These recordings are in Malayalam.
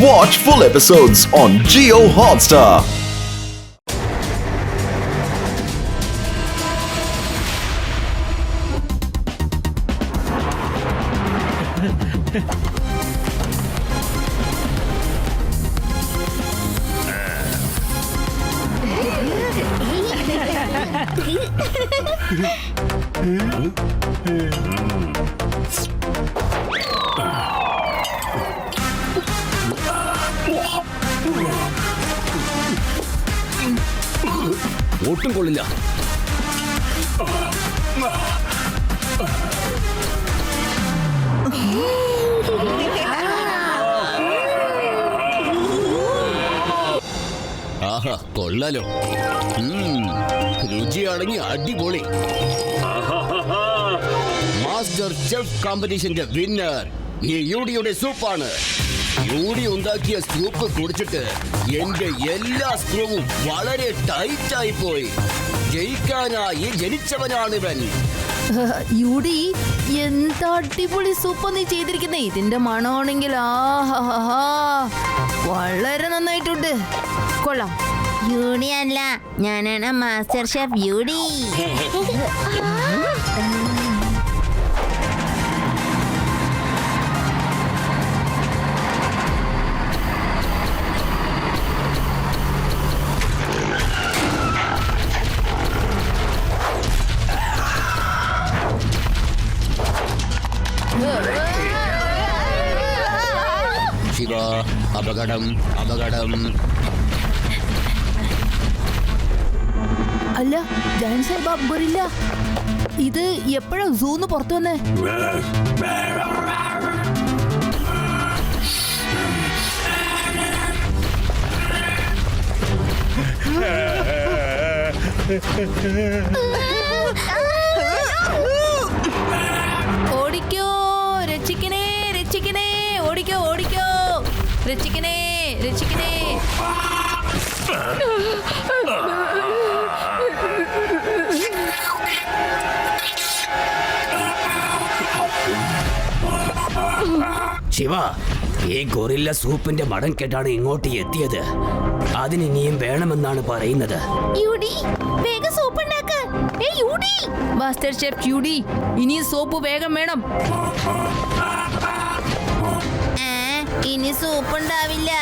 Watch full episodes on Jio Hotstar. ഒട്ടും കൊള്ളില്ല. ആഹാ, കൊള്ളാലോ. രുചിയാണെങ്കിൽ അടിപൊളി. മാസ്റ്റർ ഷെഫ് കോമ്പറ്റീഷന്റെ വിന്നർ ഈ യുഡിയുടെ സൂപ്പാണ്. യൂടി ഉണ്ടാക്കിയ സൂപ്പ് കുടിച്ചിട്ട് എന്റെ എല്ലാ സ്ക്രൂവും വളരെ ടൈറ്റായി പോയി. ജയിക്കാനായി ജനിച്ചവനാണിവൻ. യൂടി, എന്താ അടിപൊളി സൂപ്പ് നീ ചെയ്തിരിക്കുന്നേ. ഇതിന്റെ മണമാണെങ്കിൽ വളരെ നന്നായിട്ടുണ്ട്. കൊള്ളാം. യൂടി അല്ല, ഞാനാണ് മാസ്റ്റർ ഷെഫ് യൂടി. ശിവ, അപകടം അപകടം. അല്ല, ജയൻ സാഹിബ് ഗൊറില്ല, ഇത് എപ്പോഴാ സൂന്ന് പുറത്തു വന്നേ? ഓടിക്കോ രക്ഷിക്കണേ, രക്ഷിക്കണേ, ഓടിക്കോ ഓടിക്കോ, രക്ഷിക്കണേ, രക്ഷിക്കണേ. ശിവ, ഈ ഗൊറില്ല സൂപ്പിന്റെ മടം കെട്ടാണ് ഇങ്ങോട്ട് എത്തിയത്. അതിന് ഇനിയും വേണമെന്നാണ് പറയുന്നത്. യൂടി, വേഗം സൂപ്പ് ഉണ്ടാക്ക്. യൂടി, മാസ്റ്റർ ഷെഫ് യൂടി, ഇനി സോപ്പ് വേഗം വേണം. ഇനി സൂപ്പ് ഉണ്ടാവില്ല.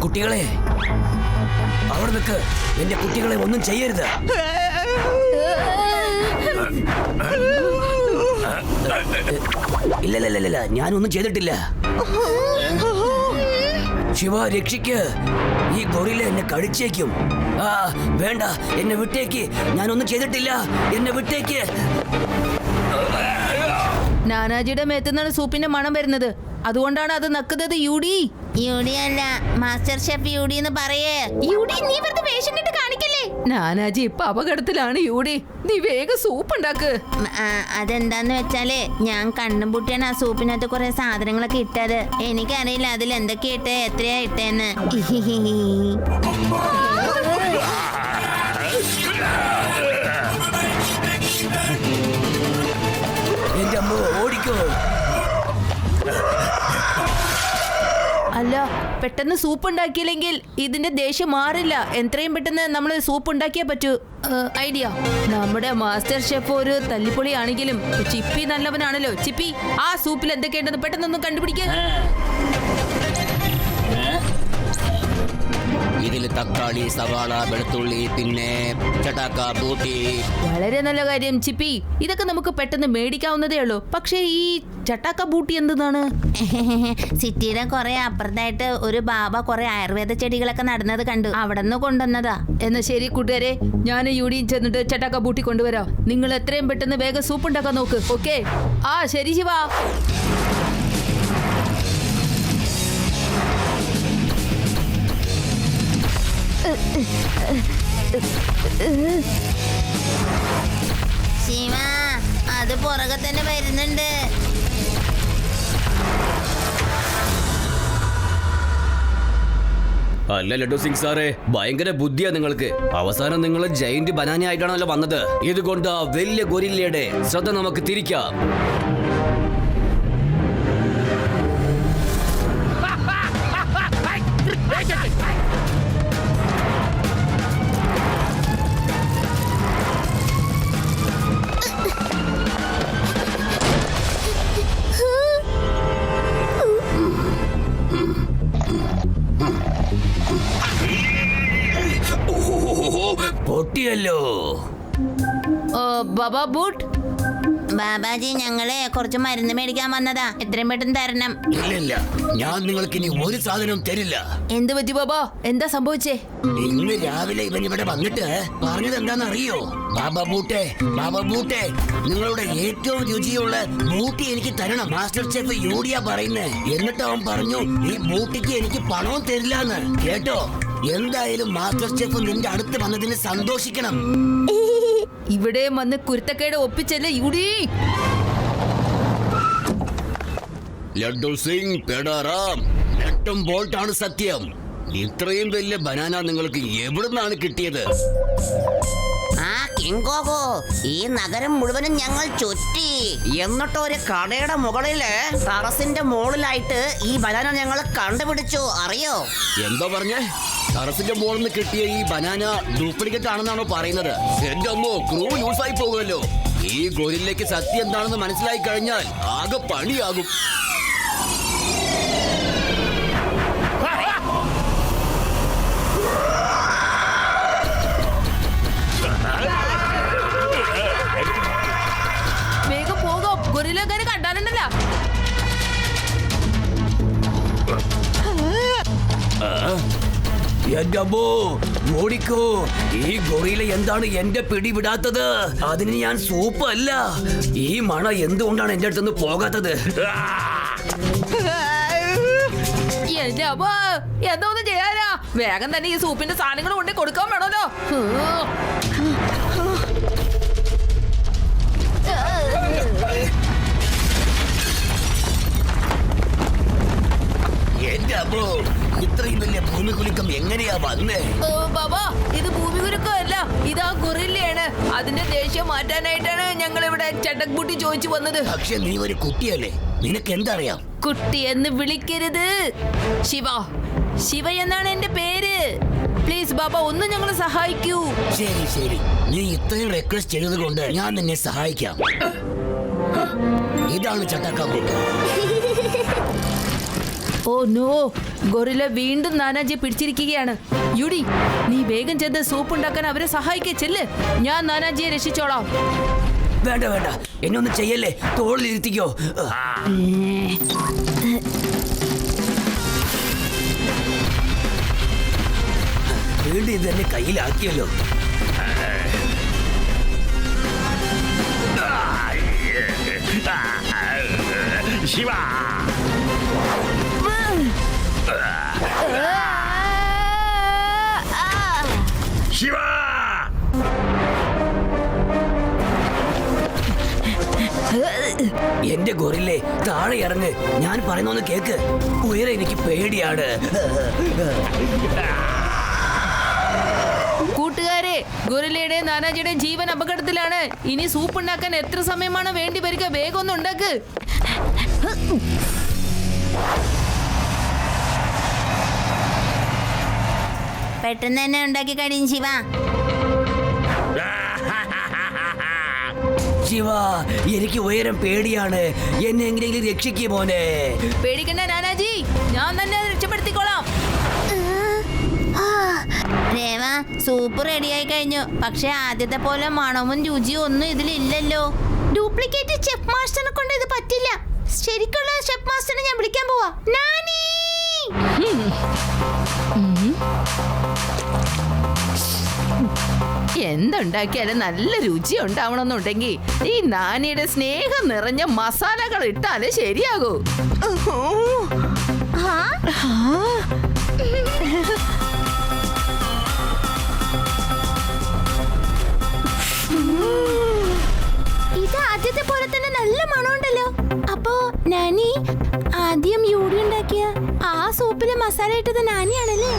കുട്ടികളെ, അവിടെ നിൽക്ക്. എന്റെ കുട്ടികളെ ഒന്നും ചെയ്യരുത്. ഇല്ല, ഞാനൊന്നും ചെയ്തിട്ടില്ല. ശിവ, രക്ഷിക്ക്. ഈ ഗൊറില്ല എന്നെ കഴിച്ചേക്കും. വേണ്ട, എന്നെ വിട്ടേക്ക്. ഞാനൊന്നും ചെയ്തിട്ടില്ല. എന്നെ വിട്ടേക്ക്. നാനാജിയുടെ മേത്തുനിന്നാണ് സൂപ്പിന്റെ മണം വരുന്നത്. അതുകൊണ്ടാണ് അത് നക്കുന്നത്. യൂടി, യൂടി അല്ല, മാസ്റ്റർ ഷെഫ് യൂടി എന്ന് പറയേ. യൂടി, നീ വെറുതെ വേഷം കെട്ട് കാണിക്കല്ലേ. നാനാജി ഇപ്പൊ അപകടത്തിലാണ്. യൂടി, നീ വേഗം സൂപ്പ് ഉണ്ടാക്ക്. അതെന്താന്ന് വെച്ചാല്, ഞാൻ കണ്ണും പൂട്ടിയാണ് ആ സൂപ്പിനകത്ത് കുറെ സാധനങ്ങളൊക്കെ ഇട്ടത്. എനിക്കറിയില്ല അതിൽ എന്തൊക്കെയാ ഇട്ടേ, എത്രയാ ഇട്ടേന്ന്. എന്റെ അമ്മ, ഓടിക്കോ. അല്ല, പെട്ടെന്ന് സൂപ്പ് ഉണ്ടാക്കിയില്ലെങ്കിൽ ഇതിന്റെ ദേഷ്യം മാറില്ല. എത്രയും പെട്ടെന്ന് നമ്മൾ സൂപ്പ് ഉണ്ടാക്കിയേ പറ്റൂ. ഐഡിയ. നമ്മുടെ മാസ്റ്റർ ഷെഫ് ഒരു തല്ലിപ്പൊളിയാണെങ്കിലും ചിപ്പി നല്ലവനാണല്ലോ. ചിപ്പി, ആ സൂപ്പിൽ എന്തൊക്കെയുണ്ടെന്ന് പെട്ടെന്നൊന്നും കണ്ടുപിടിക്കുക. ഇതിൽ തക്കാളി, സവാള, വെളുത്തുള്ളി, പിന്നെ ചട്ടാക്ക, ബൂട്ടി. വളരെ നല്ല കാര്യം ചിപ്പി. ഇതൊക്കെ നമുക്ക് പെട്ടെന്ന് മേടിക്കാവുന്നതേ ഉള്ളൂ. പക്ഷേ ഈ ചട്ടാക്ക ബൂട്ടി എന്താണ്? സിറ്റിയുടെ കുറെ അപ്പുറത്തായിട്ട് ഒരു ബാബ കുറെ ആയുർവേദ ചെടികളൊക്കെ നടുന്നത് കണ്ടു. അവിടെ നിന്ന് കൊണ്ടുവന്നതാ. എന്നാ ശരി കൂട്ടുകാരെ, ഞാൻ യൂടിയും ചെന്നിട്ട് ചട്ടാക്ക ബൂട്ടി കൊണ്ടുവരാം. നിങ്ങൾ എത്രയും പെട്ടെന്ന് വേഗം സൂപ്പ് ഉണ്ടാക്കാൻ നോക്ക്. ഓക്കെ? ശരി ശിവ. ശിവ, അത് പുറകെ തന്നെ വരുന്നുണ്ട്. അല്ല ലഡു സിംഗ് സാറേ, ഭയങ്കര ബുദ്ധിയാ നിങ്ങൾക്ക്. അവസാനം നിങ്ങൾ ജയിന്റ് ബനാന ആയിട്ടാണല്ലോ വന്നത്. ഇതുകൊണ്ട് ആ വലിയ ഗൊരില്ലയുടെ ശ്രദ്ധ നമുക്ക് തിരിക്കാം. പൊട്ടിയല്ലോ. ബാബാ ബൂട്ട്, ബാബാജി, ഞങ്ങള് കുറച്ച് മരുന്ന് മേടിക്കാൻ വന്നതാ. എത്രയും പെട്ടെന്ന് തരണം. ഇല്ല, ഞാൻ നിങ്ങൾക്ക് ഇനി ഒരു സാധനവും തരില്ല. എന്ത് പറ്റി ബാബാ? എന്താ സംഭവിച്ചേ? ഇന്ന് രാവിലെ ഇവൻ ഇവിടെ വന്നിട്ട് പറഞ്ഞത് എന്താണെന്ന് അറിയോ? ബാബാ ബൂട്ടെ, ബാബാ ബൂട്ടെ, നിങ്ങളുടെ ഏറ്റവും രുചിയുള്ള ബൂട്ടി എനിക്ക് തരണം. മാസ്റ്റർ ഷെഫ് യൂഡിയ പറയുന്നേ. എന്നിട്ട് അവൻ പറഞ്ഞു ഈ ബൂട്ടിക്ക് എനിക്ക് പണവും തരില്ലാന്ന്. കേട്ടോ? എന്തായാലും മാസ്റ്റർ ഷെഫ് നിന്റെ അടുത്ത് വന്നതിന് സന്തോഷിക്കണം. ഇവിടെ വന്ന് കുരുത്തക്കേട് ഒപ്പിച്ചല്ലേ യൂടി. ലഡു സിംഗ്, പെടാറാം, നെട്ടും ബോൾട്ടാണ് സത്യം. ഇത്രയും വലിയ ബനാന നിങ്ങൾക്ക് എവിടുന്നാണ് കിട്ടിയത്? ആ കിങ്കോകോ, ഈ നഗരം മുഴുവനും ഞങ്ങൾ ചുറ്റി. എന്നിട്ട് ഒരു കടയുടെ മുകളില് ടെറസിന്റെ മുകളിലായിട്ട് ഈ ബനാന ഞങ്ങൾ കണ്ടുപിടിച്ചു. അറിയോ? എന്താ പറഞ്ഞേ? ടെറസിന്റെ മുകളിൽ നിന്ന് കിട്ടിയ ഈ ബനാന ഡ്യൂപ്ലിക്കേറ്റ് ആണെന്നാണോ പറയുന്നത്? എന്റെ അമ്മോ, ക്രൂ ലൂസായി പോകുമല്ലോ. ഈ ഗൊരില്ലയ്ക്ക് സത്യം എന്താണെന്ന് മനസ്സിലായി കഴിഞ്ഞാൽ ആകെ പണിയാകും. വേഗം പോകാം, ഗൊറില്ലക്കാരെ കണ്ടാലുണ്ടല്ലോ. എന്റെ അമ്മോ, ഓടിക്കോ. ഈ ഗൊറില്ല എന്താണ് എന്റെ പിടി വിടാത്തത്? അതിന് ഞാൻ സൂപ്പ് അല്ല. ഈ മണ എന്തുകൊണ്ടാണ് എന്റെ അടുത്തുനിന്ന് പോകാത്തത്? എന്റെ അമ്മ, എന്താ ഒന്നും ചെയ്യാനാ? വേഗം തന്നെ ഈ സൂപ്പിന്റെ സാധനങ്ങൾ കൊണ്ടേ കൊടുക്കാൻ വേണമല്ലോ. എന്റെ അമ്മോ, ഇത്രയും വലിയ ഭൂമി കുലുക്കം എങ്ങനെയാ വന്നേ? ബാബാ, ഇത് ഭൂമി കുലുക്കമല്ല, ഇതാ ഗൊറില്ലയാണ്. അതിന്റെ ദേഷ്യം മാറ്റാനായിട്ടാണ് ഞങ്ങൾ ഇവിടെ ചട്ടക് ബൂട്ടി ചോദിച്ചു വന്നത്. പക്ഷെ നീ ഒരു കുട്ടിയല്ലേ, നിനക്ക് എന്തറിയാം? കുട്ടി എന്ന് വിളിക്കരുത്. ശിവ, ശിവ എന്നാണ് എന്റെ പേര്. പ്ലീസ് ബാബ, ഒന്ന് ഞങ്ങളെ സഹായിക്കൂ. ശരി ശരി, നീ ഇത്രയും റിക്വസ്റ്റ് ചെയ്തത് കൊണ്ട് ഞാൻ നിന്നെ സഹായിക്കാം. ഇതാണ് ചട്ടക്കാബൂട്ട്. ഓ നോ, ഗൊറില്ല വീണ്ടും നാനാജിയെ പിടിച്ചിരിക്കുകയാണ്. യുഡി, നീ വേഗം ചെന്ന് സൂപ്പ് ഉണ്ടാക്കാൻ അവരെ സഹായിക്കേ. ചെല്ല്, ഞാൻ നാനാജിയെ രക്ഷിച്ചോളാം. വേണ്ട വേണ്ട, എന്നൊന്നും ചെയ്യല്ലേ, തോളിലിരുത്തിക്കോ. വീണ്ടും ഇത് എന്നെ കയ്യിലാക്കിയല്ലോ. ശിവ, ശിവ, എന്റെ ഗൊറില്ലേ, താഴെ ഇറങ്ങ്. ഞാൻ പറയുന്നൊന്ന് കേക്ക്. ഉയരെ എനിക്ക് പേടിയാണ്. കൂട്ടുകാരെ, ഗൊറില്ലയുടെ നാനാജിയുടെ ജീവൻ അപകടത്തിലാണ്. ഇനി സൂപ്പ് ഉണ്ടാക്കാൻ എത്ര സമയമാണ് വേണ്ടി വരിക? വേഗം ഒന്ന് ഉണ്ടാക്ക്. പെട്ടെന്ന് തന്നെ ഉണ്ടാക്കി കഴിയും ശിവ. ശിവ, എനിക്ക് ഉയരം പേടിയാണ്. എന്നെ എങ്ങനെയെങ്കിലും രക്ഷിക്കേ മോനെ. പേടിക്കണ്ട നാനാജി, ഞാൻ തന്നെ രക്ഷപ്പെടുത്തിക്കോളാം. രേവ, സൂപ്പ് റെഡിയായി കഴിഞ്ഞു. പക്ഷെ ആദ്യത്തെ പോലെ മണവും രുചിയും ഒന്നും ഇതിലില്ലല്ലോ. ഡ്യൂപ്ലിക്കേറ്റ് ഷെഫ് മാസ്റ്ററിനെ കൊണ്ട് ഇത് പറ്റില്ല. ശരിക്കുള്ള ഷെഫ് മാസ്റ്ററിനെ ഞാൻ വിളിക്കാൻ പോവാ. നാനി, എന്തുണ്ടാക്കിയാലും നല്ല രുചി ഉണ്ടാവണമെന്നുണ്ടെങ്കിൽ ഈ നാനിയുടെ സ്നേഹം നിറഞ്ഞ മസാലകൾ ഇട്ടാലേ ശരിയാകൂ. ഇത് ആദ്യത്തെ പോലെ തന്നെ നല്ല മണമുണ്ടല്ലോ. അപ്പോ നാനി ആദ്യം യൂടി ഉണ്ടാക്കിയ ആ സൂപ്പിലെ മസാല ഇട്ടത് നാനിയാണല്ലേ?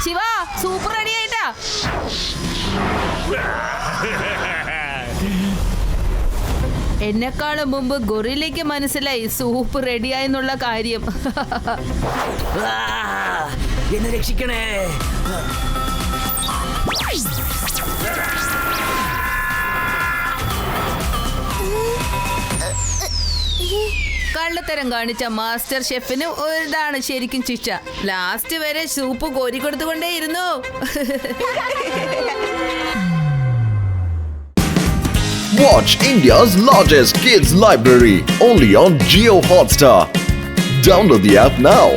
ശിവ സൂപ്പ് റെഡി ആയിട്ടാ. എന്നെക്കാളും മുമ്പ് ഗൊറില്ലയ്ക്ക് മനസ്സിലായി സൂപ്പ് റെഡിയായെന്നുള്ള കാര്യം. എന്നെ രക്ഷിക്കണേ. കള്ളത്തരം കാണിച്ച മാസ്റ്റർ ഷെഫിന് ഒരിതാണ് ശരിക്കും ശിക്ഷ. ലാസ്റ്റ് വരെ soup കോരിക്കൊടുത്തുകൊണ്ടേയിരുന്നു. Watch India's largest kids library only on Jio Hotstar. Download the app now.